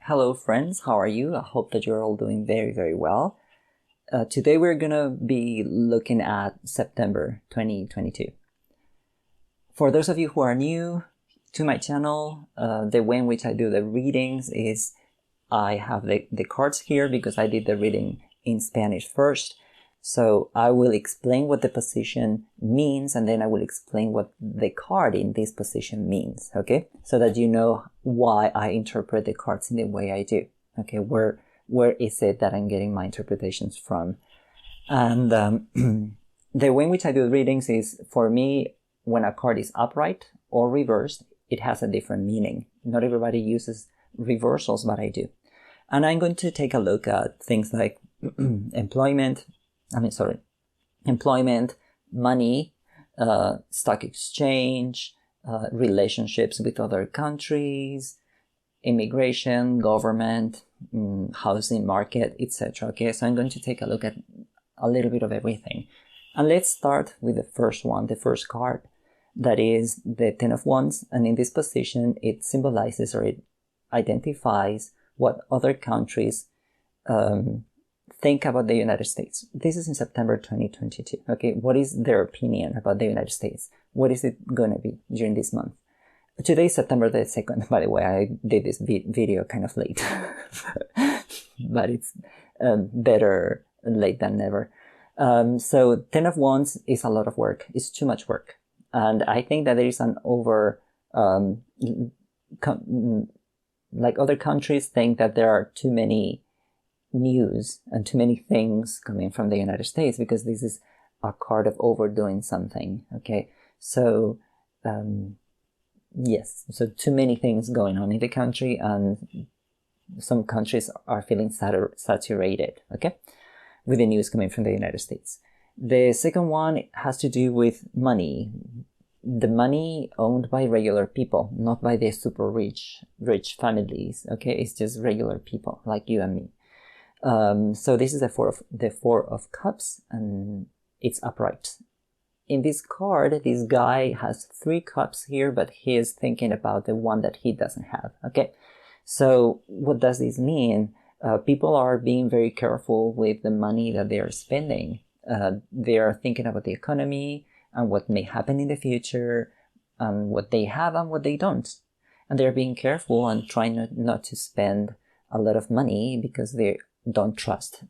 Hello friends, how are you? I hope that you're all doing very, very well. Today we're gonna be looking at September 2022. For those of you who are new to my channel, the way in which I do the readings is I have the cards here because I did the reading in Spanish first. So I will explain what the position means and then I will explain what the card in this position means, okay? So that you know why I interpret the cards in the way I do, okay? Where is it that I'm getting my interpretations from? And the way in which I do readings is, for me, when a card is upright or reversed, it has a different meaning. Not everybody uses reversals, but I do. And I'm going to take a look at things like employment, money, stock exchange, relationships with other countries, immigration, government, housing market, etc. Okay, so I'm going to take a look at a little bit of everything. And let's start with the first one, the first card, that is the Ten of Wands. And in this position, it symbolizes or it identifies what other countries think about the United States. This is in September 2022. Okay, what is their opinion about the United States? What is it going to be during this month? Today is September the 2nd, by the way. I did this video kind of late, but it's better late than never. So Ten of Wands is a lot of work. It's too much work. And I think that there is an like other countries think that there are too many news and too many things coming from the United States because this is a card of overdoing something. Okay, so yes, so too many things going on in the country, and some countries are feeling saturated, okay, with the news coming from the United States. The second one has to do with money. The money owned by regular people, not by the super rich families. Okay, it's just regular people like you and me. So this is the Four of Cups, and it's upright. In this card, this guy has 3 cups here, but he is thinking about the one that he doesn't have. Okay, so what does this mean? People are being very careful with the money that they are spending. They are thinking about the economy and what may happen in the future, and what they have and what they don't. And they're being careful and trying not to spend a lot of money because they don't trust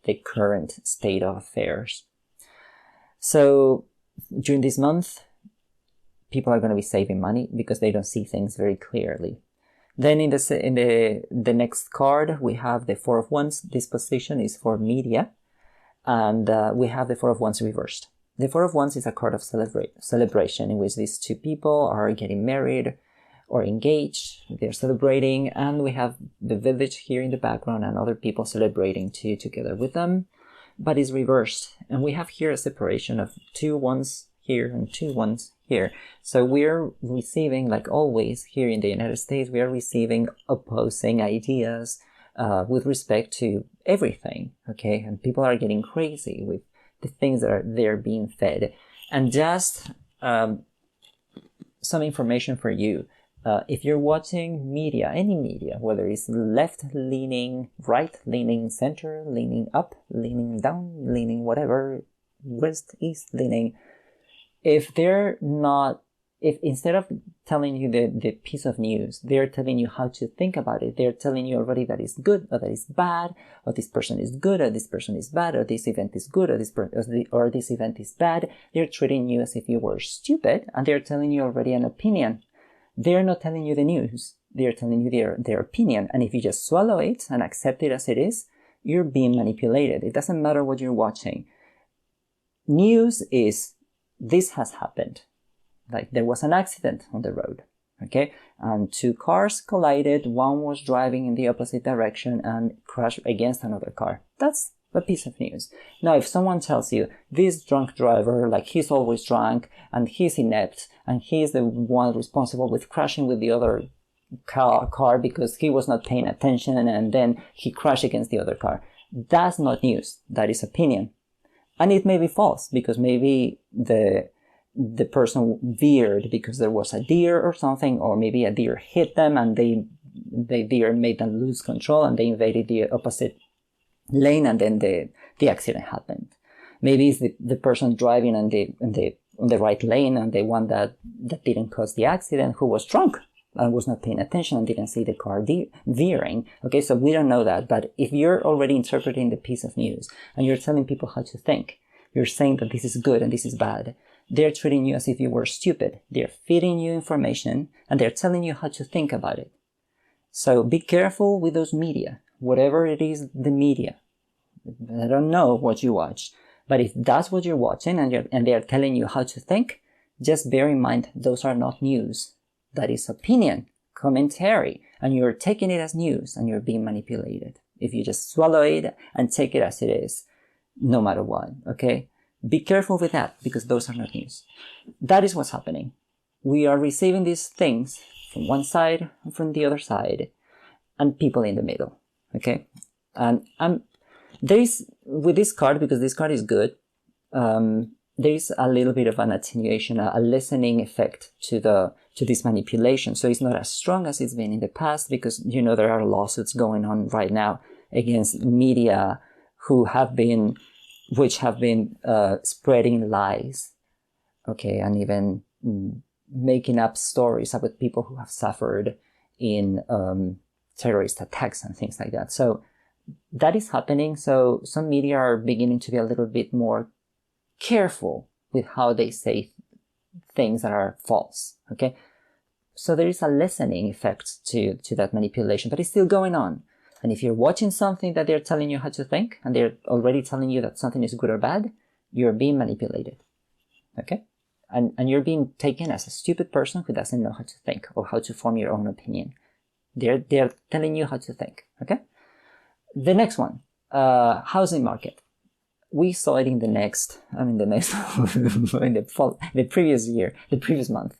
the current state of affairs. So during this month, people are going to be saving money because they don't see things very clearly. Then in the next card, we have the Four of Wands. This position is for media, and we have the Four of Wands reversed. The Four of Wands is a card of celebration in which these two people are getting married or engaged, they're celebrating, and we have the village here in the background and other people celebrating too together with them, but it's reversed. And we have here a separation of 2 wands here and 2 wands here. So we're receiving, like always here in the United States, we are receiving opposing ideas with respect to everything, okay? And people are getting crazy with the things that they're being fed. And just some information for you. If you're watching media, any media, whether it's left-leaning, right-leaning, center-leaning, up, leaning down, leaning whatever, west, east, leaning, if instead of telling you the piece of news, they're telling you how to think about it. They're telling you already that it's good or that it's bad, or this person is good or this person is bad, or this event is good or this event is bad. They're treating you as if you were stupid, and they're telling you already an opinion. They're not telling you the news. They're telling you their opinion. And if you just swallow it and accept it as it is, you're being manipulated. It doesn't matter what you're watching. News is, this has happened. Like there was an accident on the road, okay? And 2 cars collided. One was driving in the opposite direction and crashed against another car. That's a piece of news. Now, if someone tells you this drunk driver, like he's always drunk and he's inept and he's the one responsible with crashing with the other car because he was not paying attention and then he crashed against the other car, that's not news. That is opinion. And it may be false because maybe the person veered because there was a deer or something, or maybe a deer hit them and they the deer made them lose control and they invaded the opposite lane, and then the accident happened. Maybe it's the person driving on the right lane, and the one that didn't cause the accident, who was drunk and was not paying attention and didn't see the car veering. Okay, so we don't know that. But if you're already interpreting the piece of news and you're telling people how to think, you're saying that this is good and this is bad, they're treating you as if you were stupid. They're feeding you information and they're telling you how to think about it. So be careful with those media, whatever it is, the media. I don't know what you watch, but if that's what you're watching and they're telling you how to think, just bear in mind those are not news. That is opinion, commentary, and you're taking it as news and you're being manipulated. If you just swallow it and take it as it is, no matter what, okay? Be careful with that, because those are not news. That is what's happening. We are receiving these things from one side and from the other side, and people in the middle, okay? And there is, with this card, because this card is good, there is a little bit of an attenuation, a lessening effect to this manipulation. So it's not as strong as it's been in the past, because, there are lawsuits going on right now against media which have been spreading lies, okay, and even making up stories about people who have suffered in terrorist attacks and things like that. So that is happening. So some media are beginning to be a little bit more careful with how they say things that are false, okay? So there is a lessening effect to that manipulation, but it's still going on. And if you're watching something that they're telling you how to think, and they're already telling you that something is good or bad, you're being manipulated, okay? And you're being taken as a stupid person who doesn't know how to think or how to form your own opinion. They're telling you how to think, okay? The next one, housing market. We saw it in the previous month.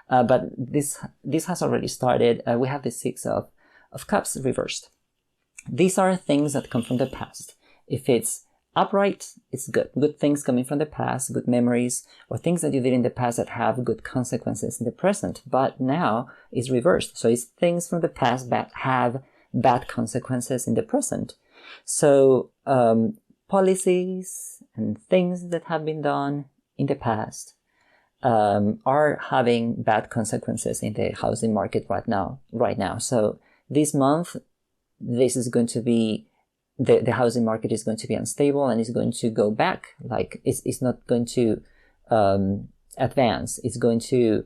But this has already started. We have the Six of Cups reversed. These are things that come from the past. If it's upright, it's good. Good things coming from the past, good memories, or things that you did in the past that have good consequences in the present. But now it's reversed. So it's things from the past that have bad consequences in the present. So policies and things that have been done in the past are having bad consequences in the housing market right now. So this month, this is going to be, the housing market is going to be unstable and is going to go back. Like it's not going to advance. It's going to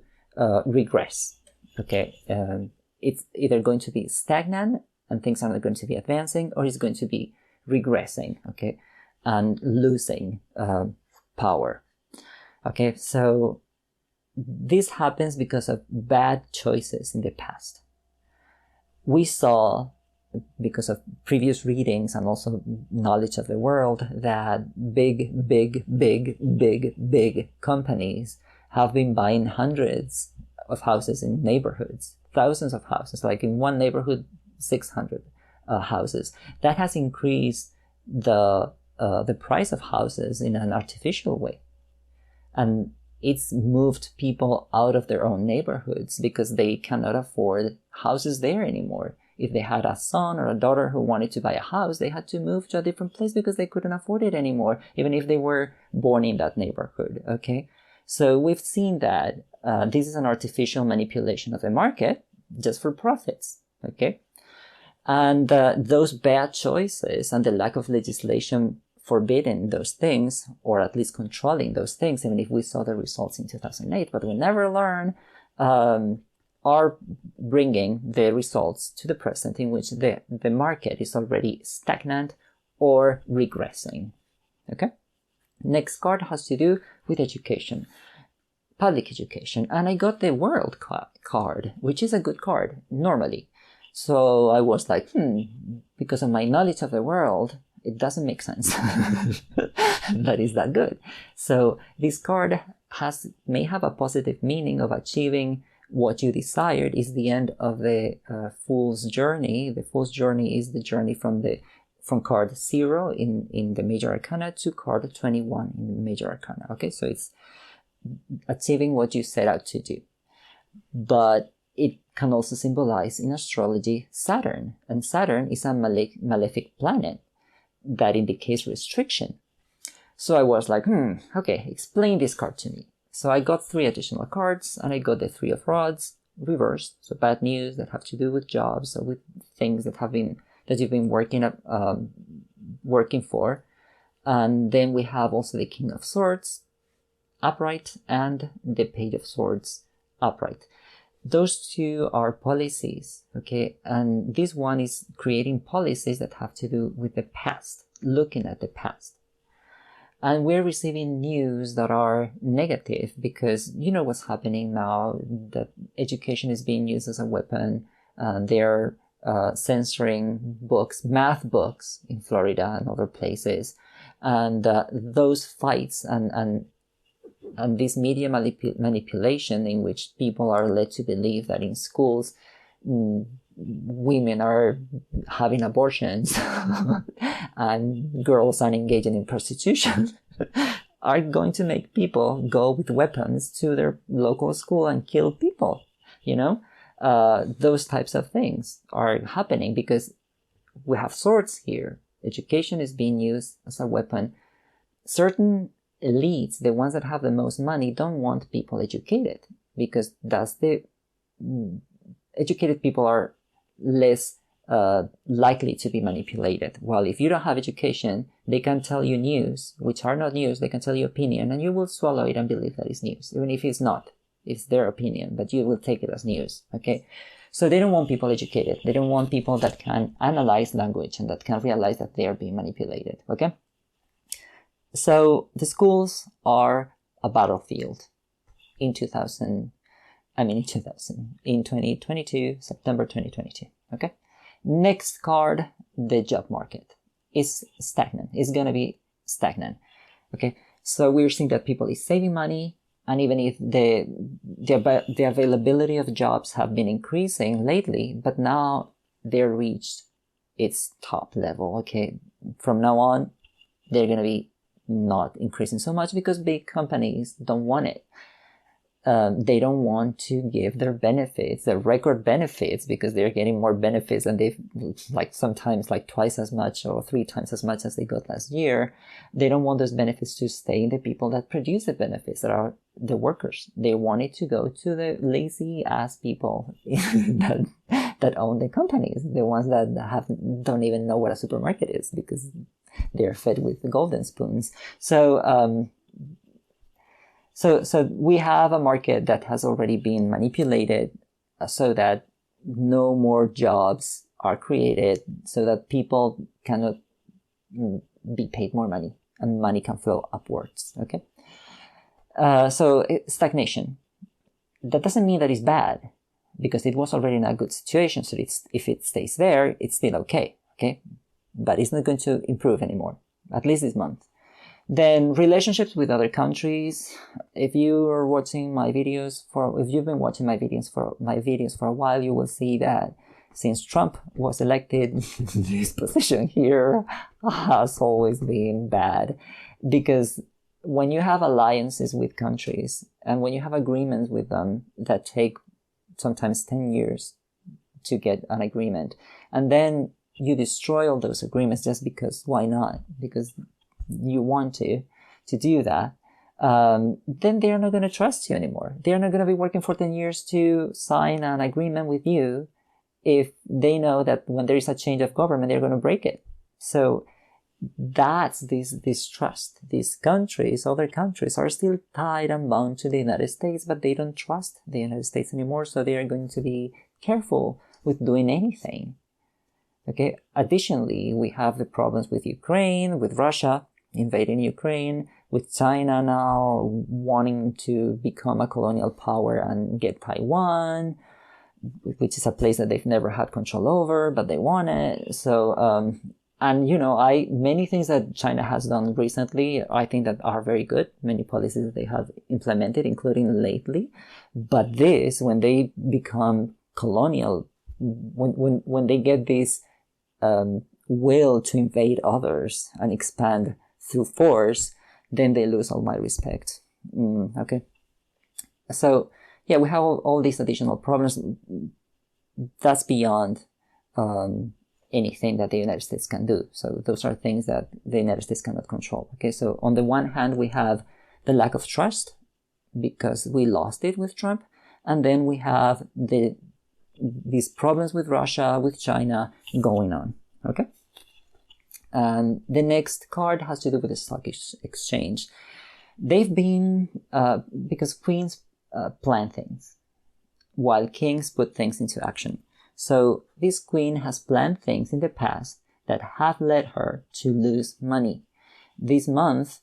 regress. Okay, it's either going to be stagnant and things are not going to be advancing, or it's going to be regressing. Okay, and losing power. Okay, so this happens because of bad choices in the past. We saw, because of previous readings and also knowledge of the world, that big companies have been buying hundreds of houses in neighborhoods, thousands of houses, like in one neighborhood, 600 houses. That has increased the price of houses in an artificial way. And it's moved people out of their own neighborhoods because they cannot afford houses there anymore. If they had a son or a daughter who wanted to buy a house, they had to move to a different place because they couldn't afford it anymore, even if they were born in that neighborhood, okay? So we've seen that this is an artificial manipulation of the market just for profits, okay? And those bad choices and the lack of legislation forbidding those things, or at least controlling those things, even if we saw the results in 2008, but we never learn, are bringing the results to the present, in which the market is already stagnant or regressing. Okay? Next card has to do with education, public education. And I got the world card, which is a good card, normally. So I was like, because of my knowledge of the world, it doesn't make sense. But is that good? So this card may have a positive meaning of achieving what you desired. Is the end of the Fool's Journey. The Fool's Journey is the journey from card 0 in the Major Arcana to card 21 in the Major Arcana. Okay, so it's achieving what you set out to do. But it can also symbolize in astrology Saturn, and Saturn is a malefic planet that indicates restriction. So I was like, okay, explain this card to me. So I got 3 additional cards, and I got the 3 of Rods reversed, so bad news that have to do with jobs or with things that you've been working for. And then we have also the King of Swords upright and the Page of Swords upright. Those 2 are policies, okay? And this one is creating policies that have to do with the past, looking at the past. And we're receiving news that are negative because you know what's happening now, that education is being used as a weapon. They're censoring books, math books in Florida and other places. And those fights and this media manipulation in which people are led to believe that in schools women are having abortions and girls are engaging in prostitution are going to make people go with weapons to their local school and kill people. Those types of things are happening because we have swords here. Education is being used as a weapon. Certain elites, the ones that have the most money, don't want people educated because educated people are less likely to be manipulated. While if you don't have education, they can tell you news, which are not news. They can tell you opinion, and you will swallow it and believe that it's news, even if it's not. It's their opinion, but you will take it as news. Okay, so they don't want people educated. They don't want people that can analyze language and that can realize that they are being manipulated. Okay, so the schools are a battlefield in 2022, September 2022. Okay. Next card, the job market is stagnant. It's going to be stagnant. Okay. So we're seeing that people is saving money, and even if the availability of jobs have been increasing lately, but now they're reached its top level. Okay. From now on, they're going to be not increasing so much because big companies don't want it. They don't want to give their benefits, their record benefits, because they're getting more benefits and they've sometimes twice as much or 3 times as much as they got last year. They don't want those benefits to stay in the people that produce the benefits, that are the workers. They want it to go to the lazy ass people that own the companies, the ones that don't even know what a supermarket is because they're fed with the golden spoons. So we have a market that has already been manipulated so that no more jobs are created, so that people cannot be paid more money and money can flow upwards. Okay. Stagnation. That doesn't mean that it's bad because it was already in a good situation. So if it stays there, it's still okay. Okay. But it's not going to improve anymore, at least this month. Then relationships with other countries. If you've been watching my videos for a while, you will see that since Trump was elected, this position here has always been bad, because when you have alliances with countries and when you have agreements with them that take sometimes 10 years to get an agreement, and then you destroy all those agreements just because, why not? Because you want to do that, then they're not going to trust you anymore. They're not going to be working for 10 years to sign an agreement with you if they know that when there is a change of government, they're going to break it. So that's this trust. These countries, other countries, are still tied and bound to the United States, but they don't trust the United States anymore, so they are going to be careful with doing anything. Okay. Additionally, we have the problems with Ukraine, with Russia invading Ukraine, with China now wanting to become a colonial power and get Taiwan, which is a place that they've never had control over, but they want it. So, many things that China has done recently, I think that are very good. Many policies that they have implemented, including lately. But this, when they become colonial, when they get this will to invade others and expand through force, then they lose all my respect. Okay. So, yeah, we have all these additional problems. That's beyond anything that the United States can do. So those are things that the United States cannot control. Okay, so on the one hand, we have the lack of trust because we lost it with Trump, and then we have these problems with Russia, with China going on. Okay, and the next card has to do with the stock exchange. They've been because queens plan things, while kings put things into action. So this queen has planned things in the past that have led her to lose money. This month,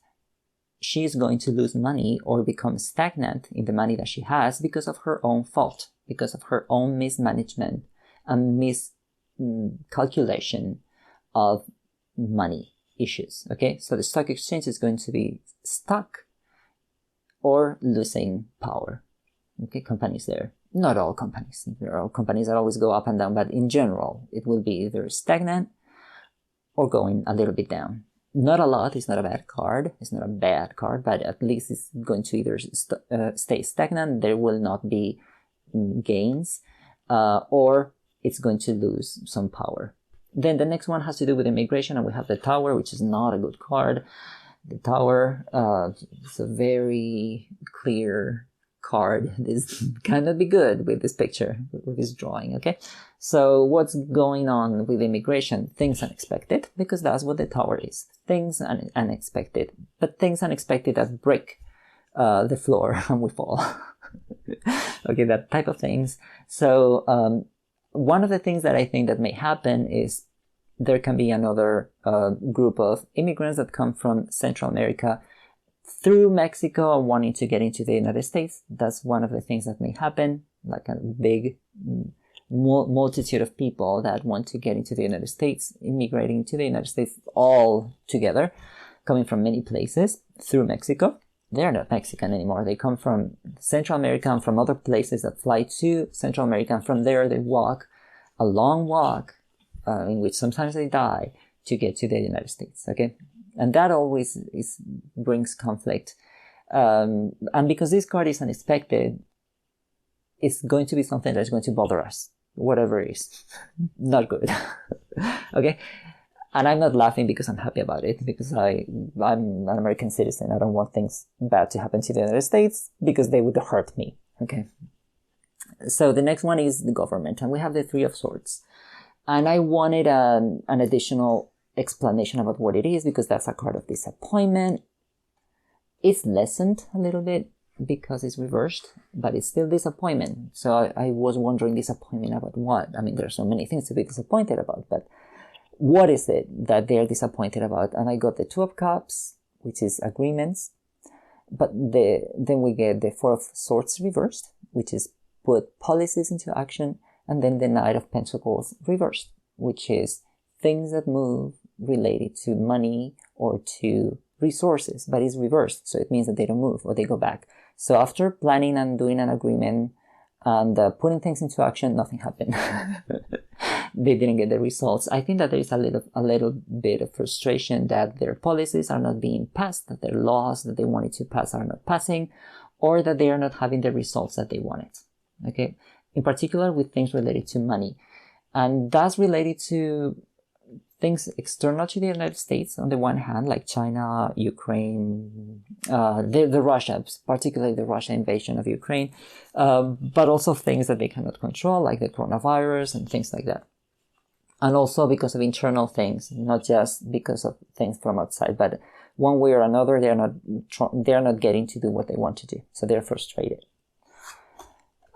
she is going to lose money or become stagnant in the money that she has because of her own fault, because of her own mismanagement and miscalculation of money issues. Okay, so the stock exchange is going to be stuck or losing power. Okay, companies there. Not all companies. There are companies that always go up and down, but in general, it will be either stagnant or going a little bit down. Not a lot. It's not a bad card. It's not a bad card, but at least it's going to either stay stagnant. There will not be gains, or it's going to lose some power. Then the next one has to do with immigration, and we have the Tower, which is not a good card. The Tower is a very clear card. This cannot be good with this picture, with this drawing. Okay, so what's going on with immigration? Things unexpected, because that's what the Tower is. Things unexpected, but things unexpected that break the floor and we fall. Okay, that type of things. So one of the things that I think that may happen is there can be another group of immigrants that come from Central America through Mexico wanting to get into the United States. That's one of the things that may happen, like a big multitude of people that want to get into the United States, immigrating to the United States all together, coming from many places through Mexico. They're not Mexican anymore. They come from Central America and from other places that fly to Central America. And from there, they walk a long walk in which sometimes they die to get to the United States. Okay. And that always brings conflict. And because this card is unexpected, it's going to be something that's going to bother us, whatever it is. Not good. Okay? And I'm not laughing because I'm happy about it, because I'm an American citizen. I don't want things bad to happen to the United States because they would hurt me. Okay? So the next one is the government, and we have the Three of Swords. And I wanted an additional explanation about what it is, because that's a card of disappointment. It's lessened a little bit because it's reversed, but it's still disappointment. So I was wondering, disappointment about what? I mean, there are so many things to be disappointed about, but what is it that they're disappointed about? And I got the Two of Cups, which is agreements, but then we get the Four of Swords reversed, which is put policies into action, and then the Knight of Pentacles reversed, which is things that move related to money or to resources, but it's reversed. So it means that they don't move or they go back. So after planning and doing an agreement and putting things into action, nothing happened. They didn't get the results. I think that there is a little bit of frustration that their policies are not being passed, that their laws that they wanted to pass are not passing, or that they are not having the results that they wanted. Okay. In particular with things related to money. And that's related to things external to the United States, on the one hand, like China, Ukraine, the Russia, particularly the Russia invasion of Ukraine, but also things that they cannot control, like the coronavirus and things like that. And also because of internal things, not just because of things from outside, but one way or another, they're not getting to do what they want to do. So they're frustrated.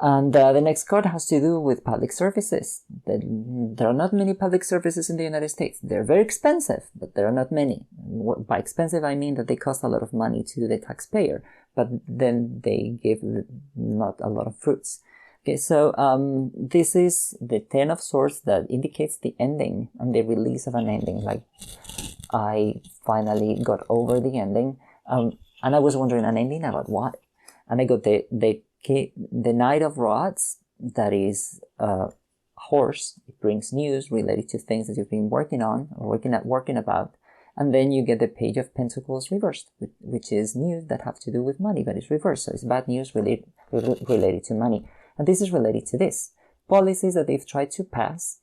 And the next card has to do with public services. There are not many public services in the United States. They're very expensive, but there are not many. By expensive, I mean that they cost a lot of money to the taxpayer, but then they give not a lot of fruits. Okay, so this is the Ten of Swords that indicates the ending and the release of an ending. Like, I finally got over the ending. And I was wondering, an ending about what? And I got the Knight of Rods, that is a horse. It brings news related to things that you've been working on or working about. And then you get the Page of Pentacles reversed, which is news that have to do with money, but it's reversed. So it's bad news related to money. And this is related to this. Policies that they've tried to pass,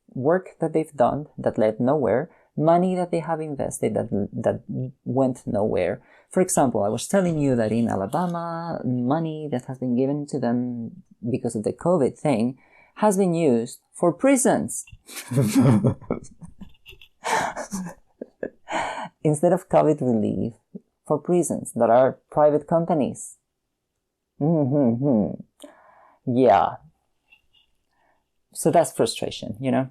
work that they've done that led nowhere, money that they have invested that went nowhere. For example, I was telling you that in Alabama, money that has been given to them because of the COVID thing has been used for prisons. Instead of COVID relief, for prisons that are private companies. Yeah. So that's frustration, you know?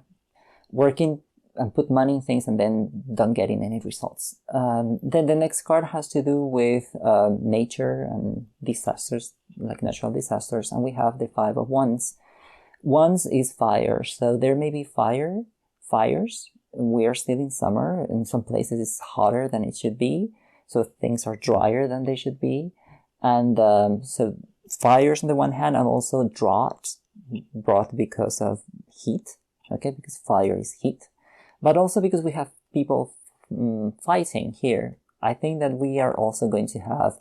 Working and put money in things and then don't getting any results. Then the next card has to do with nature and disasters, like natural disasters. And we have the 5 of Wands. Wands is fire. So there may be fires. We are still in summer. In some places it's hotter than it should be. So things are drier than they should be. And so fires on the one hand, and also droughts brought because of heat. Okay, because fire is heat. But also because we have people fighting here. I think that we are also going to have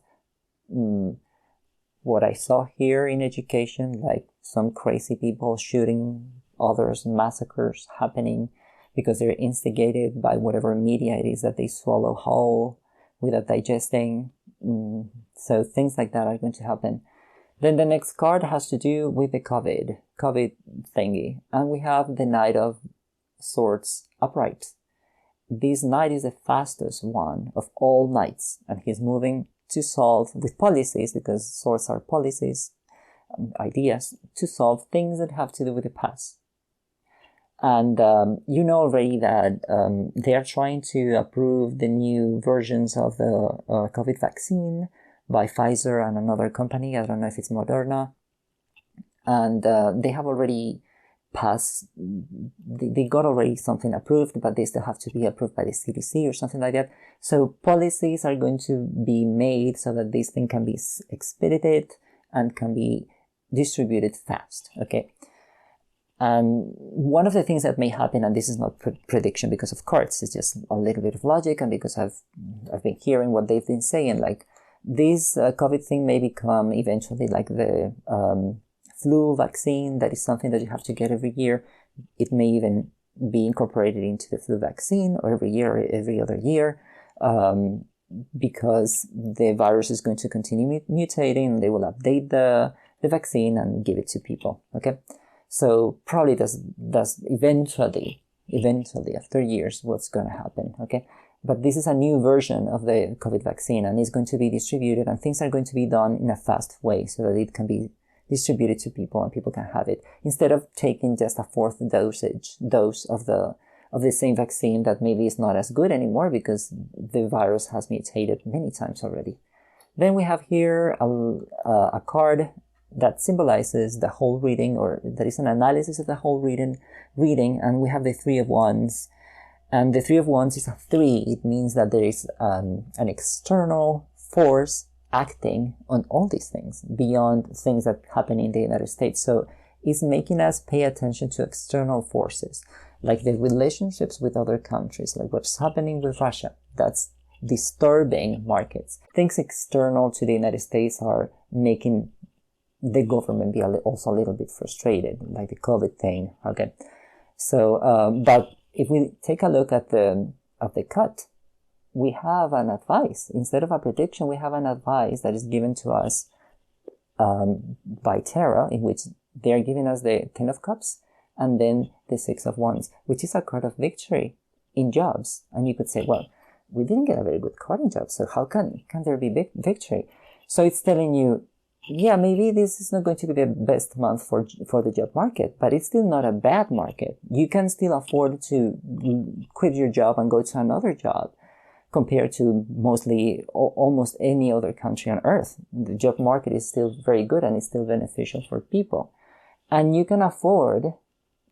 what I saw here in education, like some crazy people shooting others, massacres happening because they're instigated by whatever media it is that they swallow whole without digesting. So things like that are going to happen. Then the next card has to do with the COVID thingy. And we have the Knight of Swords upright. This knight is the fastest one of all knights, and he's moving to solve with policies, because swords are policies, ideas, to solve things that have to do with the past. And you know already that they are trying to approve the new versions of the COVID vaccine by Pfizer and another company. I don't know if it's Moderna. And they have already passed, they got already something approved, but they still have to be approved by the CDC or something like that. So policies are going to be made so that this thing can be expedited and can be distributed fast, okay? And one of the things that may happen, and this is not prediction because of cards, it's just a little bit of logic, and because I've been hearing what they've been saying, like this COVID thing may become eventually like the flu vaccine. That is something that you have to get every year. It may even be incorporated into the flu vaccine, or every year or every other year, because the virus is going to continue mutating. They will update the vaccine and give it to people, okay? So probably that's eventually after years what's going to happen, okay? But this is a new version of the COVID vaccine, and it's going to be distributed, and things are going to be done in a fast way so that it can be distributed to people and people can have it, instead of taking just a fourth dose of the same vaccine that maybe is not as good anymore because the virus has mutated many times already. Then we have here a card that symbolizes the whole reading, or that is an analysis of the whole reading, and we have the 3 of Wands. And the 3 of Wands is a 3. It means that there is an external force acting on all these things beyond things that happen in the United States. So it's making us pay attention to external forces, like the relationships with other countries, like what's happening with Russia. That's disturbing markets. Things external to the United States are making the government be also a little bit frustrated, like the COVID thing. Okay, so but if we take a look at the cut, we have an advice. Instead of a prediction, we have an advice that is given to us by Tarot, in which they are giving us the 10 of Cups and then the 6 of Wands, which is a card of victory in jobs. And you could say, well, we didn't get a very good card in jobs, so how can there be victory? So it's telling you, yeah, maybe this is not going to be the best month for the job market, but it's still not a bad market. You can still afford to quit your job and go to another job, compared to almost any other country on earth. The job market is still very good and it's still beneficial for people. And you can afford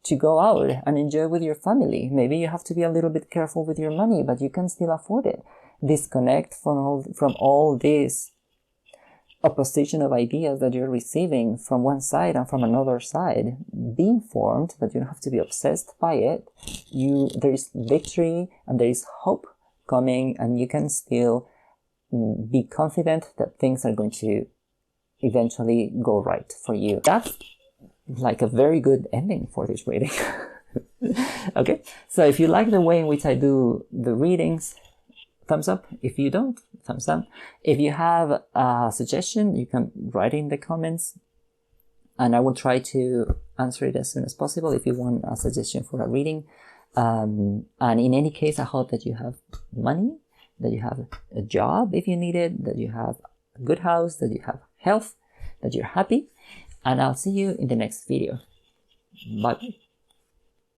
to go out and enjoy with your family. Maybe you have to be a little bit careful with your money, but you can still afford it. Disconnect from all this opposition of ideas that you're receiving from one side and from another side. Be informed, but you don't have to be obsessed by it. There is victory and there is hope coming, and you can still be confident that things are going to eventually go right for you. That's like a very good ending for this reading. Okay, so if you like the way in which I do the readings, thumbs up. If you don't, thumbs down. If you have a suggestion, you can write in the comments and I will try to answer it as soon as possible if you want a suggestion for a reading. And in any case, I hope that you have money, that you have a job if you need it, that you have a good house, that you have health, that you're happy. And I'll see you in the next video. Bye.